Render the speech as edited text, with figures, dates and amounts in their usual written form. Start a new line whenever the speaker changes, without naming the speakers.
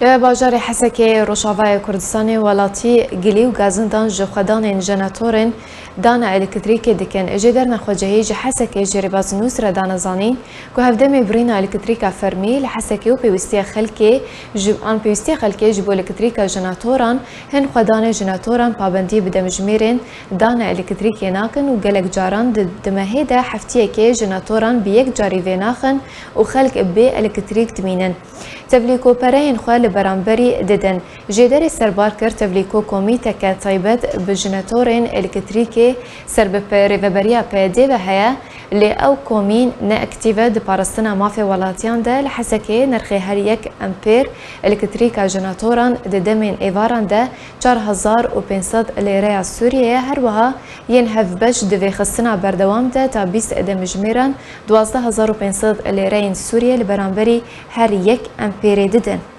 باجار حسكي روشافای کردستان ولاتی گلی و گازندان جخدان جناتورن دانا الکتریکی دکن اجدر نخوجهی حسكي جرباز نوس را دانا زانین که هفدم برین الکتریکا فرمی لحسكي و پیوستی خلکی جبو الکتریکا جناتوران هن خدان جناتوران پابندی بدمجمیرن دانا الکتریکی ناکن و گلک جاران دمهیده هفتیه که جناتوران بیک جاری ویناخن و خلک بی الکتریک دمینن تبلیکو پرین خواه برانبری ددن جدر سربار کرد تبلیکو کمیته طیبت بجناتورین الکتریکی سر بریوبریا پیده و هیا لی او کومین نه اکتیوه د پارستنا مافی ولاتیان ده لحسکه نرخی هر یک امپیر الکتریکا جناتوران ده دمین ایواران ده 4500 لیره سوریه هر وها ین هفبش دوی خستنا بردوام ده تا 20 دمجمیران 12500 لیره سوریه لبرانبری هر یک امپیر ددن.